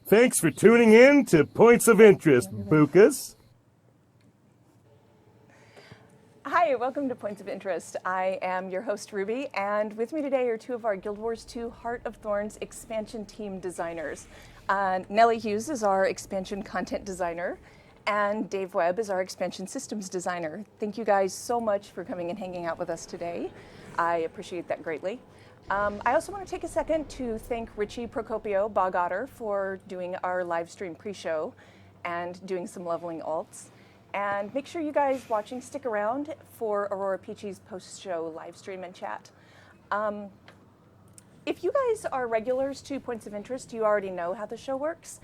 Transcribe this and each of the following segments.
Thanks for tuning in to Points of Interest, Bukas. Hi, welcome to Points of Interest. I am your host, Ruby, and with me today are two of our Guild Wars 2 Heart of Thorns expansion team designers. Nellie Hughes is our expansion content designer, and Dave Webb is our expansion systems designer. Thank you guys so much for coming and hanging out with us today. I appreciate that greatly. I also want to take a second to thank Richie Procopio Bog Otter for doing our live stream pre-show and doing some leveling alts. And make sure you guys watching stick around for Aurora Peachy's post-show live stream and chat. If you guys are regulars to Points of Interest, you already know how the show works.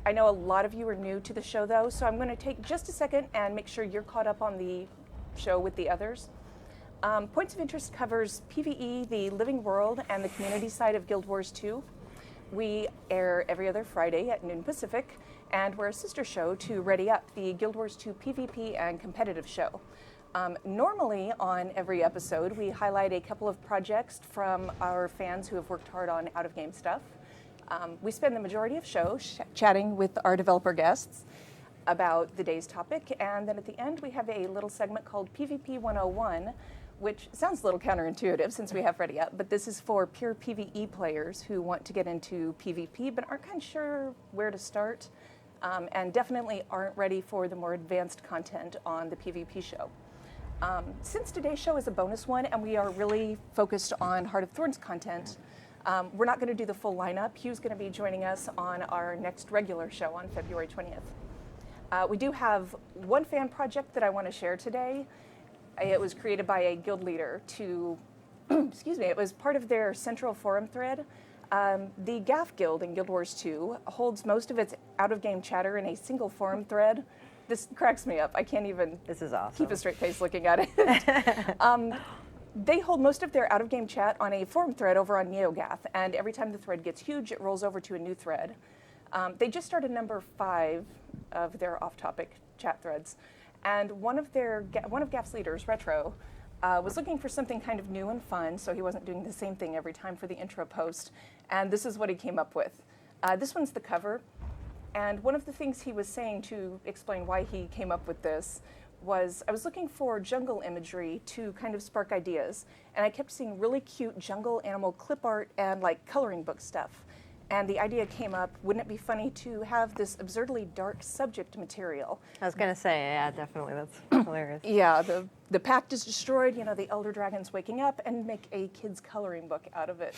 I know a lot of you are new to the show though, so I'm going to take just a second and make sure you're caught up on the show with the others. Points of Interest covers PvE, the living world, and the community side of Guild Wars 2. We air every other Friday at noon Pacific, and we're a sister show to Ready Up, the Guild Wars 2 PvP and competitive show. Normally on every episode, we highlight a couple of projects from our fans who have worked hard on out-of-game stuff. We spend the majority of show chatting with our developer guests about the day's topic, and then at the end we have a little segment called PvP 101, which sounds a little counterintuitive since we have Ready Up, but this is for pure PvE players who want to get into PvP but aren't kind of sure where to start, and definitely aren't ready for the more advanced content on the PvP show. Since today's show is a bonus one and we are really focused on Heart of Thorns content, we're not going to do the full lineup. Hugh's going to be joining us on our next regular show on February 20th. We do have one fan project that I want to share today. It was created by a guild leader to, excuse me, it was part of their central forum thread. The Gaff Guild in Guild Wars 2 holds most of its out-of-game chatter in a single forum thread. This cracks me up. I can't even This is awesome. keep a straight face looking at it. They hold most of their out-of-game chat on a forum thread over on NeoGAF, and every time the thread gets huge, it rolls over to a new thread. They just started number 5 of their off-topic chat threads. And one of GAF's leaders, Retro, was looking for something kind of new and fun, so he wasn't doing the same thing every time for the intro post. And this is what he came up with. This one's the cover. And one of the things he was saying to explain why he came up with this was, I was looking for jungle imagery to kind of spark ideas. And I kept seeing really cute jungle animal clip art and like coloring book stuff. And the idea came up, wouldn't it be funny to have this absurdly dark subject material? I was going to say, yeah, definitely. That's hilarious. Yeah, the pact is destroyed, you know, the elder dragon's waking up, and make a kid's coloring book out of it.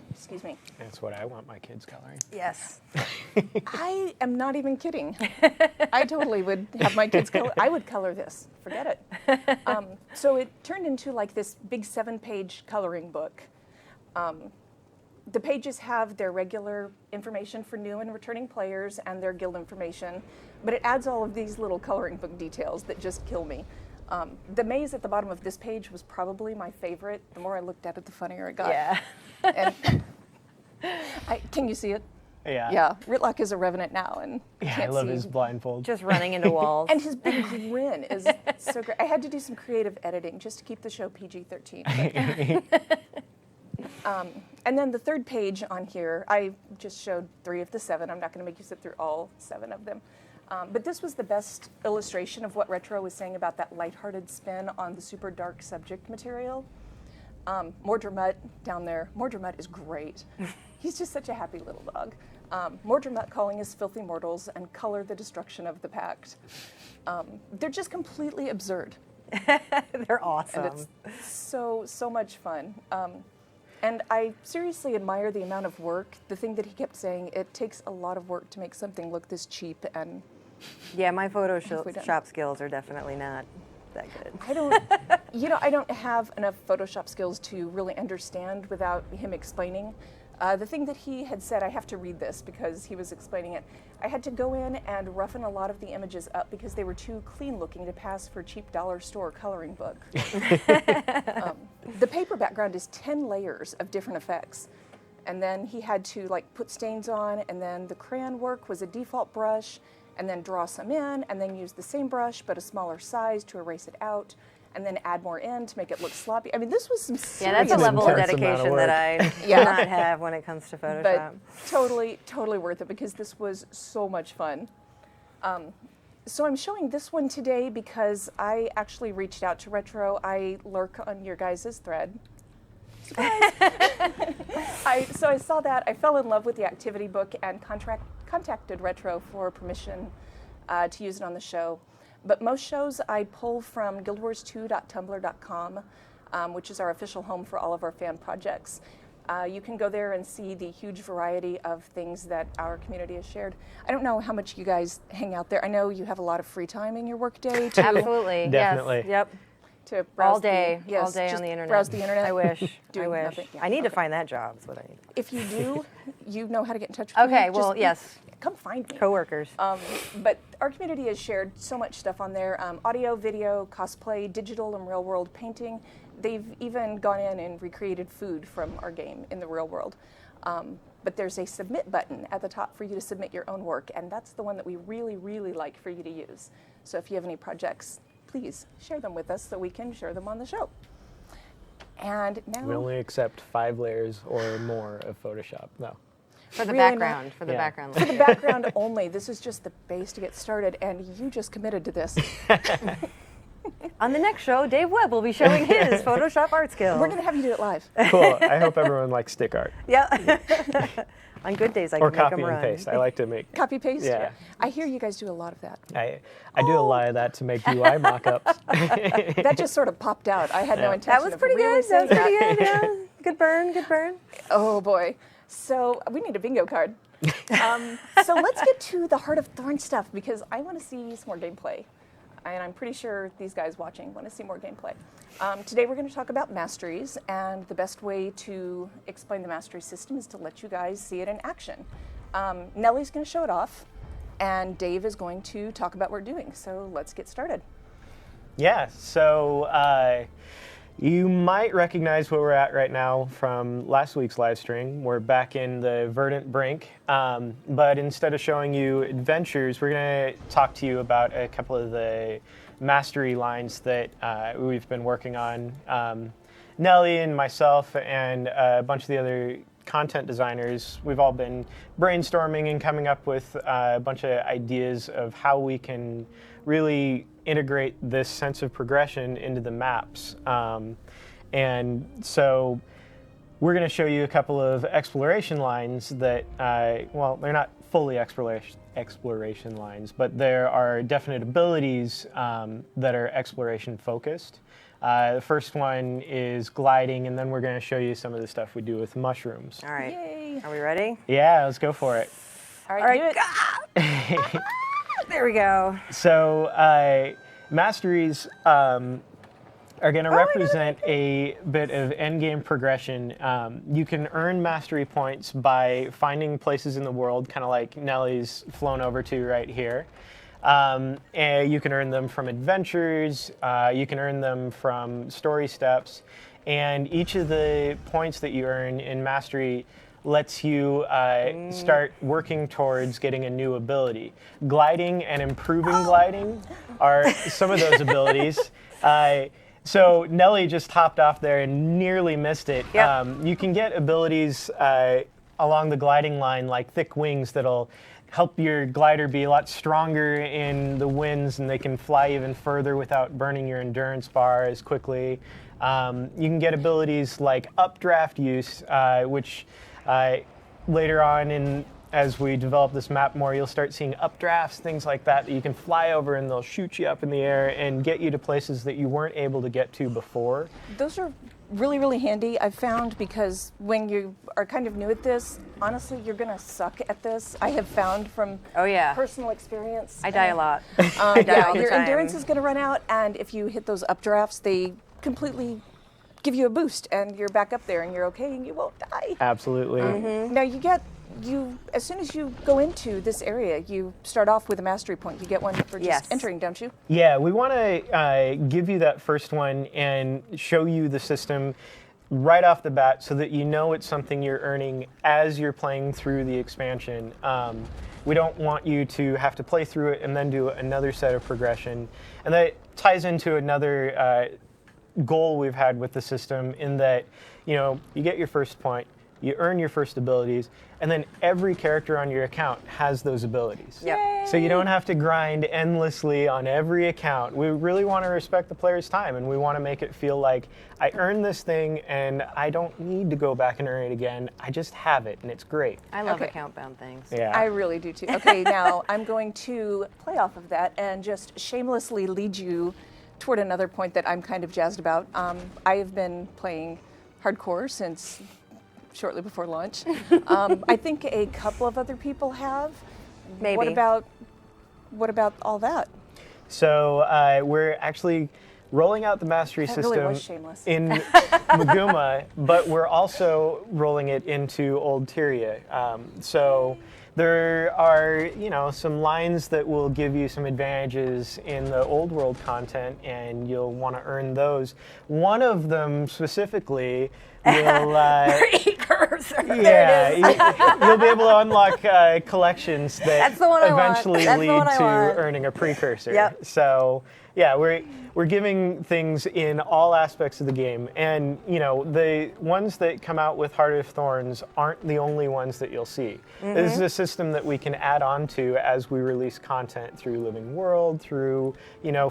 Excuse me. That's what I want my kids coloring. Yes. I am not even kidding. I totally would have my kids color. I would color this. Forget it. So it turned into like this big 7-page coloring book. The pages have their regular information for new and returning players and their guild information, but it adds all of these little coloring book details that just kill me. The maze at the bottom of this page was probably my favorite. The more I looked at it, the funnier it got. Yeah. And can you see it? Yeah. Yeah, Ritlock is a revenant now, and Yeah, can't I love see. his blindfold. Just running into walls. And his big grin is so great. I had to do some creative editing just to keep the show PG-13. And then the third page on here, I just showed 3 of the 7. I'm not going to make you sit through all 7 of them. But this was the best illustration of what Retro was saying about that lighthearted spin on the super dark subject material. Mordred down there. Mordred is great. He's just such a happy little dog. Mordred calling his filthy mortals and color the destruction of the pact. They're just completely absurd. They're awesome. And it's so much fun. And I seriously admire the amount of work. The thing that he kept saying, it takes a lot of work to make something look this cheap and... Yeah, my Photoshop skills are definitely not that good. I don't have enough Photoshop skills to really understand without him explaining. The thing that he had said, I have to read this because he was explaining it. I had to go in and roughen a lot of the images up because they were too clean looking to pass for cheap dollar store coloring book. The paper background is 10 layers of different effects. And then he had to like put stains on, and then the crayon work was a default brush, and then draw some in, and then use the same brush but a smaller size to erase it out. and then add more in to make it look sloppy. I mean, this was some Yeah, that's a serious level of intense amount of dedication work. that I Yeah. do not have when it comes to Photoshop. but totally worth it because this was so much fun. So I'm showing this one today because I actually reached out to Retro. I lurk on your guys' thread. Surprise! So I saw that. I fell in love with the activity book and contacted Retro for permission to use it on the show. But most shows I pull from guildwars2.tumblr.com, which is our official home for all of our fan projects. You can go there and see the huge variety of things that our community has shared. I don't know how much you guys hang out there. I know you have a lot of free time in your workday to Absolutely. Definitely. Yes. Yep. to browse All day. yes, all day just on the internet. browse the internet. I wish. I doing wish. nothing. Yeah, I need to okay. find that job. That's what I need. If you do, you know how to get in touch with me. Okay. Well, Just yes. come find me. Coworkers. But our community has shared so much stuff on there, audio, video, cosplay, digital and real world painting. They've even gone in and recreated food from our game in the real world. But there's a submit button at the top for you to submit your own work, and that's the one that we really like for you to use. So if you have any projects, please share them with us so we can share them on the show. And now We only accept 5 layers or more of Photoshop. No. For the really not- background. For the Yeah. background. for the background only, this is just the base to get started, and you just committed to this. On the next show, Dave Webb will be showing his Photoshop art skills. We're going to have you do it live. Cool. I hope everyone likes stick art. Yeah. On good days, I Or can make copy them and run. paste. I like to make. Copy paste? Yeah. I hear you guys do a lot of that. I do a lot of that to make UI mock-ups. That just sort of popped out. I had no Yeah. intention That was of pretty really good. That was saying pretty good. Yeah. Good burn. Good burn. Oh boy. So we need a bingo card. So let's get to the Heart of Thorn stuff because I want to see some more gameplay. And I'm pretty sure these guys watching want to see more gameplay. Today we're going to talk about Masteries, and the best way to explain the Mastery system is to let you guys see it in action. Nellie's going to show it off, and Dave is going to talk about what we're doing. So let's get started. Yeah, so you might recognize where we're at right now from last week's live stream. We're back in the Verdant Brink, but instead of showing you adventures, we're going to talk to you about a couple of the mastery lines that we've been working on. Nellie and myself and a bunch of the other content designers, we've all been brainstorming and coming up with a bunch of ideas of how we can really integrate this sense of progression into the maps. And so we're going to show you a couple of exploration lines that, well, they're not fully exploration lines, but there are definite abilities that are exploration focused. The first one is gliding, and then we're going to show you some of the stuff we do with mushrooms. All right. Yay. Are we ready? Yeah, let's go for it. All All right, right. do it. There we go. So masteries are going to represent a bit of endgame progression. You can earn mastery points by finding places in the world, kind of like Nellie's flown over to right here. And you can earn them from adventures, you can earn them from story steps, and each of the points that you earn in mastery lets you start working towards getting a new ability. Gliding and improving gliding are some of those abilities. So Nellie just hopped off there and nearly missed it. Yep. You can get abilities along the gliding line like thick wings that'll help your glider be a lot stronger in the winds, and they can fly even further without burning your endurance bar as quickly. You can get abilities like updraft use, which later on as we develop this map more, you'll start seeing updrafts, things like that you can fly over, and they'll shoot you up in the air and get you to places that you weren't able to get to before. Those are really handy, I've found, because when you are kind of new at this, honestly, you're going to suck at this. I have found from personal experience. I die a lot. I die all the your time. endurance is going to run out, and if you hit those updrafts, they completely give you a boost, and you're back up there, and you're okay, and you won't die. Absolutely. Now as soon as you go into this area, you start off with a mastery point. You get one for just entering, don't you? Yeah, we want to give you that first one and show you the system right off the bat so that you know it's something you're earning as you're playing through the expansion. We don't want you to have to play through it and then do another set of progression. And that ties into another goal we've had with the system in that, you get your first point, you earn your first abilities, and then every character on your account has those abilities. Yep. So you don't have to grind endlessly on every account. We really want to respect the player's time, and we want to make it feel like I earned this thing and I don't need to go back and earn it again. I just have it, and it's great. I love Okay. account-bound things. Yeah. I really do too. Okay, now I'm going to play off of that and just shamelessly lead you toward another point that I'm kind of jazzed about. I have been playing hardcore since shortly before launch. I think a couple of other people have. Maybe. What about all that? So we're actually rolling out the Mastery That system really was shameless. in Maguma, but we're also rolling it into Old Tyria. So there are, some lines that will give you some advantages in the old world content, and you'll want to earn those. One of them specifically will. Precursor. You'll be able to unlock collections that That's the one I want. eventually That's the lead one I to want. earning a precursor. Yep. So, yeah, we're giving things in all aspects of the game, and the ones that come out with Heart of Thorns aren't the only ones that you'll see. This is a system that we can add on to as we release content through Living World, through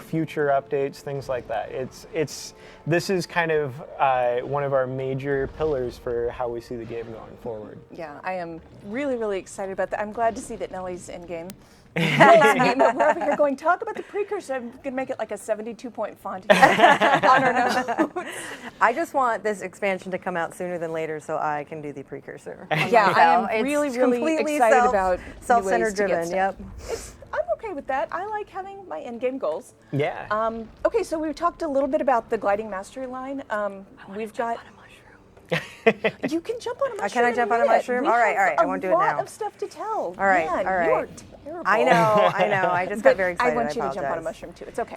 future updates, things like that. This is kind of one of our major pillars for how we see the game going forward. Yeah, I am really, really excited about that. I'm glad to see that Nellie's in game. We're over here going, talk about the precursor. I'm going to make it like a 72-point font on our notes. I just want this expansion to come out sooner than later so I can do the precursor. Yeah, I am It's really, really completely excited about new ways self-centered to get driven. stuff. Yep. I'm okay with that. I like having my end-game goals. Yeah. Okay, so we talked a little bit about the gliding mastery line. We've got. You can jump on a mushroom. Can I jump on a mushroom? We All right, have all right. I won't do it A lot now. of stuff to tell. All right, Man, all right. You are terrible. I know. I just got very excited. I want you to jump on a apologize. mushroom too. It's okay.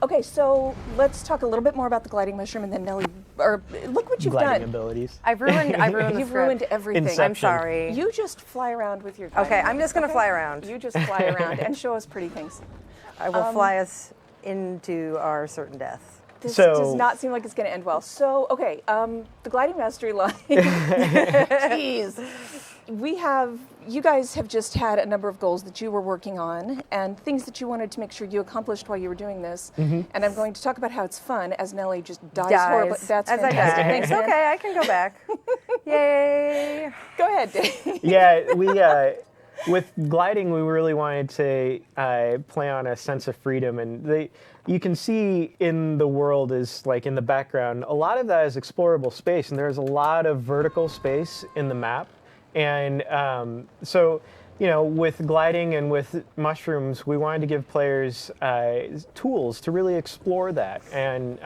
Okay, so let's talk a little bit more about the gliding mushroom, and then Nellie, or look what you've Gliding done. abilities. I've ruined the You've script. ruined everything. Inception. I'm sorry. You just fly around with your. Okay, I'm just going to fly around. You just fly around and show us pretty things. I will fly us into our certain death. This So- does not seem like it's going to end well. So, okay, the gliding mastery line. Jeez. You guys have just had a number of goals that you were working on and things that you wanted to make sure you accomplished while you were doing this. And I'm going to talk about how it's fun as Nellie just dies horribly. That's as I fantastic. die. Thanks, It's man. okay, I can go back. Yay. Go ahead, Dave. Yeah, with gliding, we really wanted to play on a sense of freedom, and you can see in the world is like in the background, a lot of that is explorable space, and there's a lot of vertical space in the map, and so with gliding and with mushrooms, we wanted to give players tools to really explore that, and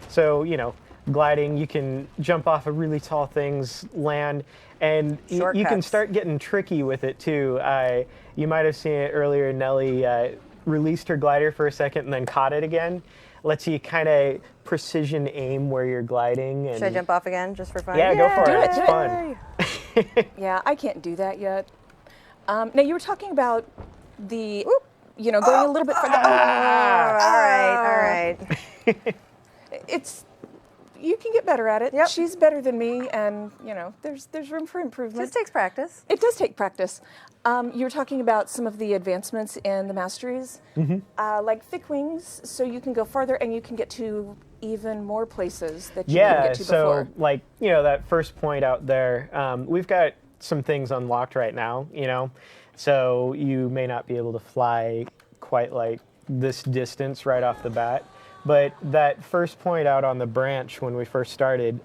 so gliding, you can jump off of really tall things, land, and you can Shortcuts. start getting tricky with it too. You might have seen it earlier. Nellie released her glider for a second and then caught it again. Lets you kind of precision aim where you're gliding. And Should I jump off again just for fun? Yeah, go for it. It's Yay. fun. Yeah, I can't do that yet. Now, you were talking about the, going a little bit further. All right. You can get better at it. Yep. She's better than me, and there's room for improvement. Just takes practice. It does take practice. You were talking about some of the advancements in the Masteries, like thick wings, so you can go farther and you can get to even more places that you didn't get to so before. that first point out there, we've got some things unlocked right now, so you may not be able to fly quite like this distance right off the bat. But that first point out on the branch when we first started,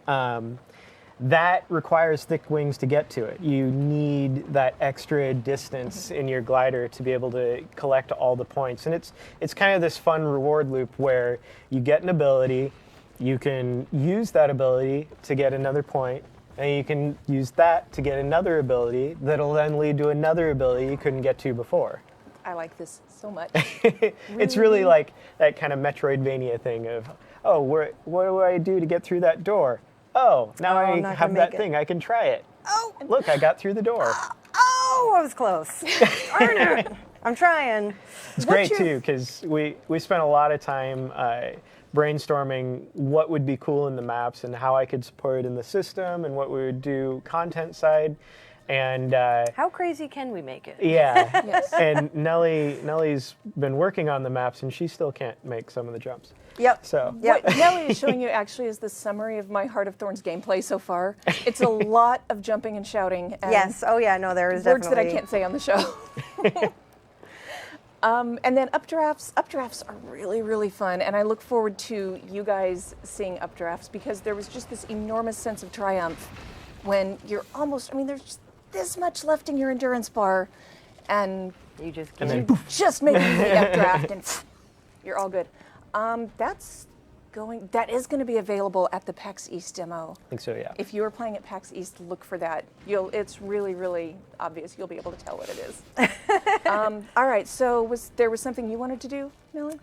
that requires thick wings to get to it. You need that extra distance in your glider to be able to collect all the points. And it's kind of this fun reward loop where you get an ability, you can use that ability to get another point, and you can use that to get another ability that'll then lead to another ability you couldn't get to before. I like this so much. It's really like that kind of Metroidvania thing of, what do I do to get through that door? Oh, now I I'm not have gonna that make it. thing. I can try it. Oh, Look, I got through the door. I was close. Darn it. I'm trying. It's great too because we spent a lot of time brainstorming what would be cool in the maps and how I could support it in the system and what we would do content side. And how crazy can we make it? Yeah. Yes. And Nellie's been working on the maps and she still can't make some of the jumps. Yep. So What Nellie is showing you actually is the summary of my Heart of Thorns gameplay so far. It's a lot of jumping and shouting. And Yes. Oh yeah. No, there is words definitely that I can't say on the show. And then updrafts. Updrafts are really, really fun, and I look forward to you guys seeing updrafts because there was just this enormous sense of triumph when you're almost. I mean, there's just this much left in your endurance bar, and You just and can't. then just make the updraft, and you're all good. That is going to be available at the PAX East demo. I think so, yeah. If you are playing at PAX East, look for that. It's really, really obvious. You'll be able to tell what it is. All right. So there was something you wanted to do, Nellie?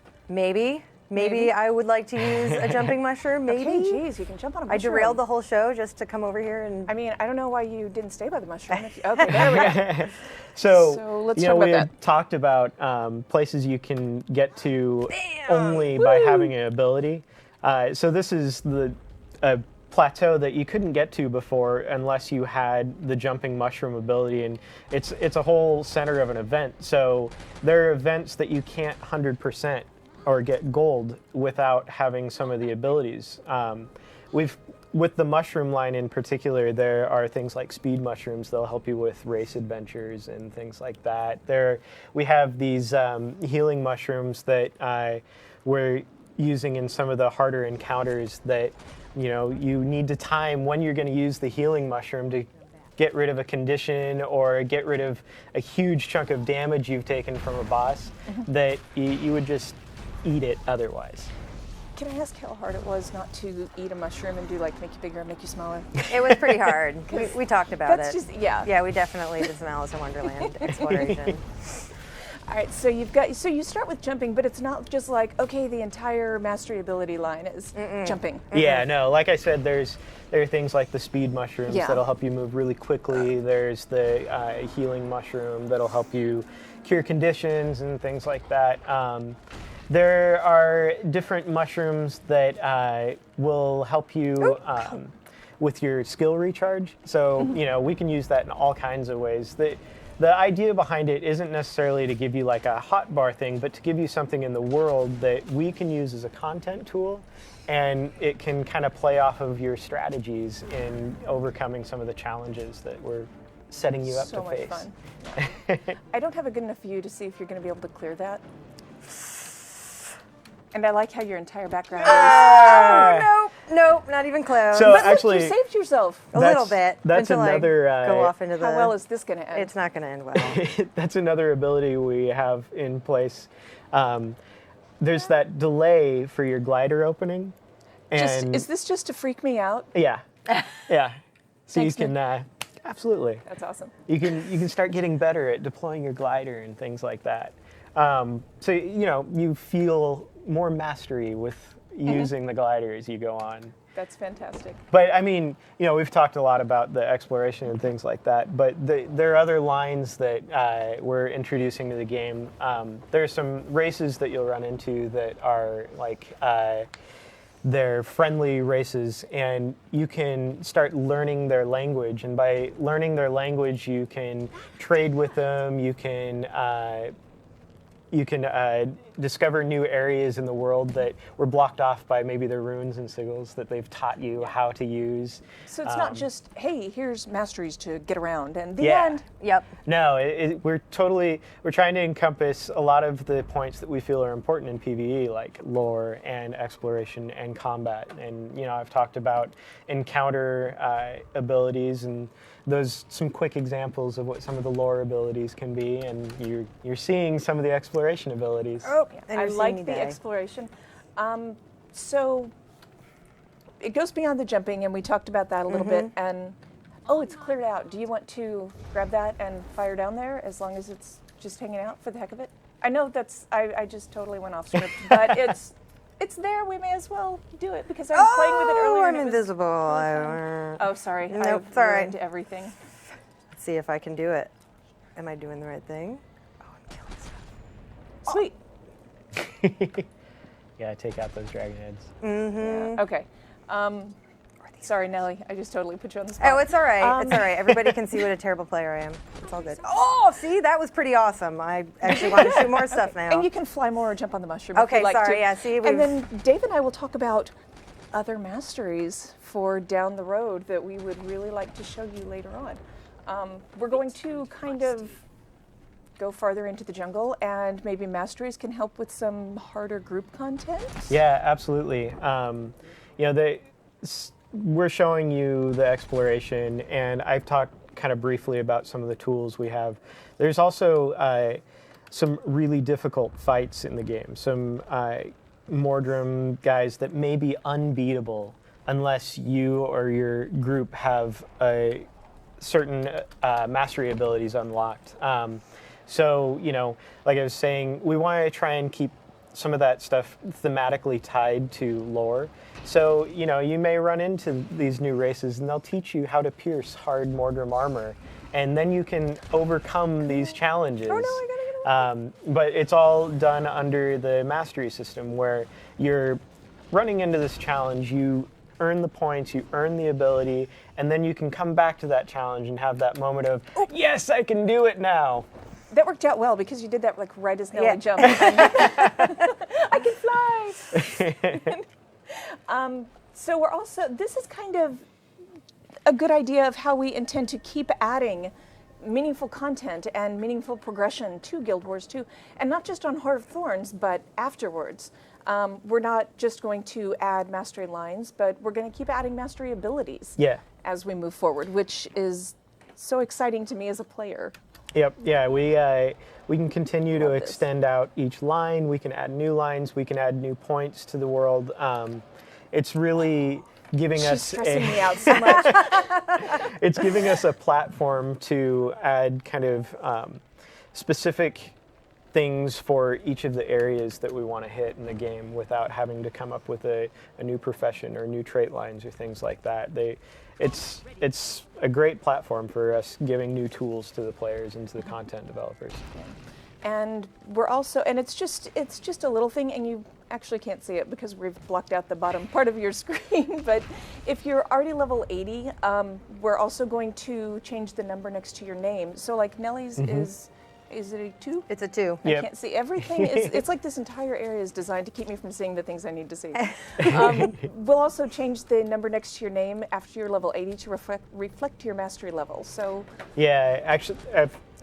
Maybe I would like to use a jumping mushroom. Maybe. Okay, geez, you can jump on a mushroom. I derailed the whole show just to come over here and. I mean, I don't know why you didn't stay by the mushroom. Okay, there we go. So let's you talk know, about we had that. talked about places you can get to only by having an ability. So this is a plateau that you couldn't get to before unless you had the jumping mushroom ability, and it's a whole center of an event. So there are events that you can't 100% or get gold without having some of the abilities. With the mushroom line in particular, there are things like speed mushrooms that'll help you with race adventures and things like that. We have these healing mushrooms that we're using in some of the harder encounters that you need to time when you're going to use the healing mushroom to get rid of a condition or get rid of a huge chunk of damage you've taken from a boss that you would just eat it otherwise. Can I ask how hard it was not to eat a mushroom and do like make you bigger and make you smaller? It was pretty hard. we talked about That's it. just Yeah, we definitely did some Alice in Wonderland exploration. All right, so you start with jumping, but it's not just like, okay, the entire mastery ability line is jumping. Yeah, no, like I said, there are things like the speed mushrooms Yeah. that'll help you move really quickly. There's the healing mushroom that'll help you cure conditions and things like that. There are different mushrooms that will help you with your skill recharge. So, we can use that in all kinds of ways. The idea behind it isn't necessarily to give you like a hotbar thing, but to give you something in the world that we can use as a content tool, and it can kind of play off of your strategies in overcoming some of the challenges that we're setting you up So to much face. fun. Yeah. I don't have a good enough view to see if you're going to be able to clear that. And I like how your entire background is. Nope, not even close. So But actually, look, you saved yourself. a little bit. That's until another. I go off into the. How well is this going to end? It's not going to end well. That's another ability we have in place. There's that delay for your glider opening, and is this just to freak me out? yeah. So Thanks, you can absolutely. That's awesome. You can start getting better at deploying your glider and things like that. So you feel more mastery with using the glider as you go on. That's fantastic. But I mean, we've talked a lot about the exploration and things like that, but there are other lines that we're introducing to the game. There are some races that you'll run into that are like, they're friendly races, and you can start learning their language. And by learning their language, you can trade with them, you can discover new areas in the world that were blocked off by maybe the runes and sigils that they've taught you how to use. So it's not just, hey, here's masteries to get around, and the end. Yep. No, we're trying to encompass a lot of the points that we feel are important in PvE, like lore and exploration and combat. And I've talked about encounter abilities, and those some quick examples of what some of the lore abilities can be, and you're seeing some of the exploration abilities. Oh, And I you're seeing like me the die. exploration. So it goes beyond the jumping, and we talked about that a little bit. And it's cleared out. Do you want to grab that and fire down there as long as it's just hanging out for the heck of it? I know I just totally went off script, but it's there. We may as well do it because I was playing with it earlier. I'm and it was invisible. Oh, sorry. Nope, I've it's all right. ruined everything. Let's see if I can do it. Am I doing the right thing? Oh, I'm killing stuff. Sweet. Yeah, take out those dragon heads. Yeah. Okay. Sorry, Nellie. I just totally put you on the spot. Oh, it's all right. It's all right. Everybody can see what a terrible player I am. It's all good. Oh, see, that was pretty awesome. I actually want to shoot more stuff now. And you can fly more or jump on the mushroom. If Okay, you'd like sorry. to. Yeah, see, And then Dave and I will talk about other masteries for down the road that we would really like to show you later on. We're going to kind of go farther into the jungle, and maybe masteries can help with some harder group content. Yeah, absolutely. You know, we're showing you the exploration, and I've talked kind of briefly about some of the tools we have. There's also some really difficult fights in the game. Some Mordrum guys that may be unbeatable unless you or your group have certain mastery abilities unlocked. So, you know, like I was saying, we want to try and keep some of that stuff thematically tied to lore. So, you know, you may run into these new races and they'll teach you how to pierce hard Mordrum armor. And then you can overcome these challenges. Oh no, I gotta get away. But it's all done under the mastery system where you're running into this challenge, you earn the points, you earn the ability, and then you can come back to that challenge and have that moment of, yes, I can do it now. That worked out well because you did that like right as Nellie Yeah. jumped. I can fly. So we're also, this is kind of a good idea of how we intend to keep adding meaningful content and meaningful progression to Guild Wars 2, and not just on Heart of Thorns, but afterwards. We're not just going to add mastery lines, but we're going to keep adding mastery abilities as we move forward, which is so exciting to me as a player. Yep. Yeah. We can continue to extend out each line. We can add new lines. We can add new points to the world. It's really giving She's us stressing me out so much. it's giving us a platform to add kind of specific things for each of the areas that we want to hit in the game without having to come up with a new profession or new trait lines or things like that. It's a great platform for us giving new tools to the players and to the content developers. And we're also, and it's just a little thing, and you actually can't see it because we've blocked out the bottom part of your screen, but if you're already level 80, we're also going to change the number next to your name. So like Nellie's is it a 2? It's a 2. I can't see everything. It's like this entire area is designed to keep me from seeing the things I need to see. We'll also change the number next to your name after you're level 80 to reflect your mastery level. So yeah, actually,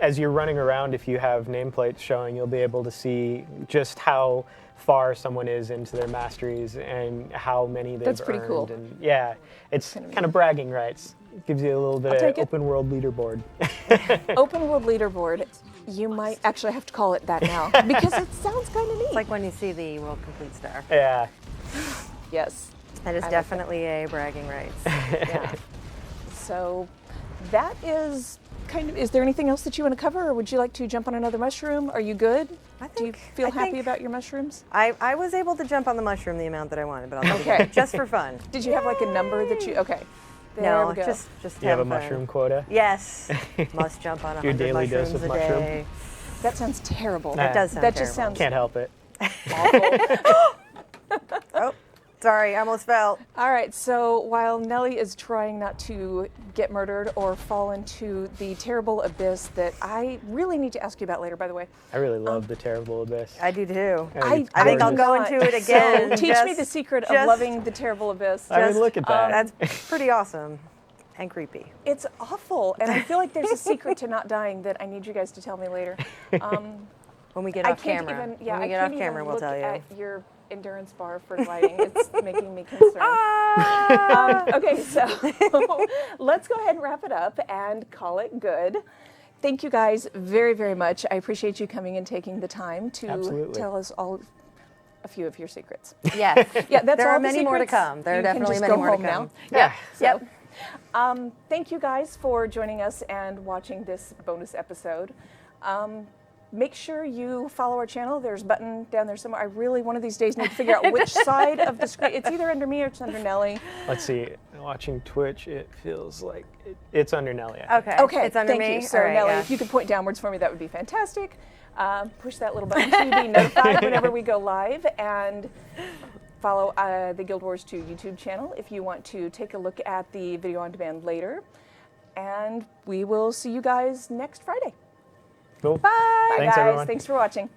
as you're running around, if you have nameplates showing, you'll be able to see just how far someone is into their masteries and how many they've That's pretty earned. cool. And yeah, it's kind of bragging rights. It gives you a little bit of open world leaderboard. Open world leaderboard. You might actually have to call it that now because it sounds kind of neat. It's like when you see the World Complete Star. Yeah. Yes. That is definitely a bragging rights. Yeah. So that is kind of, is there anything else that you want to cover, or would you like to jump on another mushroom? Are you good? Do you feel happy about your mushrooms? I was able to jump on the mushroom the amount that I wanted, but I'll take Okay. it just for fun. Did you have like a number that you, okay. There No, we go. just You have a fun. mushroom quota? Yes. Must jump on 100 Your daily mushrooms dose of a mushroom? day. That sounds terrible. That does sound That just terrible. sounds Can't help it. awful. Oh, sorry, I almost fell. All right, so while Nellie is trying not to get murdered or fall into the terrible abyss that I really need to ask you about later, by the way. I really love the terrible abyss. I do too. I think I'll do go not. into it again. So teach me the secret of just- loving the terrible abyss. I mean, look at that. That's pretty awesome and creepy. It's awful, and I feel like there's a secret to not dying that I need you guys to tell me later. When we get I off can't camera. even. Yeah, when we I get can't off camera, even we'll look tell you. at your endurance bar for gliding. It's making me concerned. Okay, so let's go ahead and wrap it up and call it good. Thank you guys very, very much. I appreciate you coming and taking the time to tell us all a few of your secrets. Yes. Yeah, that's there all are the many more to secrets. come. There are You can definitely just many go more to home come. now. Yeah. So, thank you guys for joining us and watching this bonus episode. Make sure you follow our channel. There's a button down there somewhere. I really, one of these days, need to figure out which side of the screen. It's either under me or it's under Nellie. Let's see. Watching Twitch, it feels like it's under Nellie. Okay. Okay, It's under thank me. you. So All right, Nellie, yeah. if you could point downwards for me, that would be fantastic. Push that little button to be notified whenever we go live, and follow the Guild Wars 2 YouTube channel if you want to take a look at the video on demand later. And we will see you guys next Friday. Cool. Bye, Thanks, guys. everyone. Thanks for watching.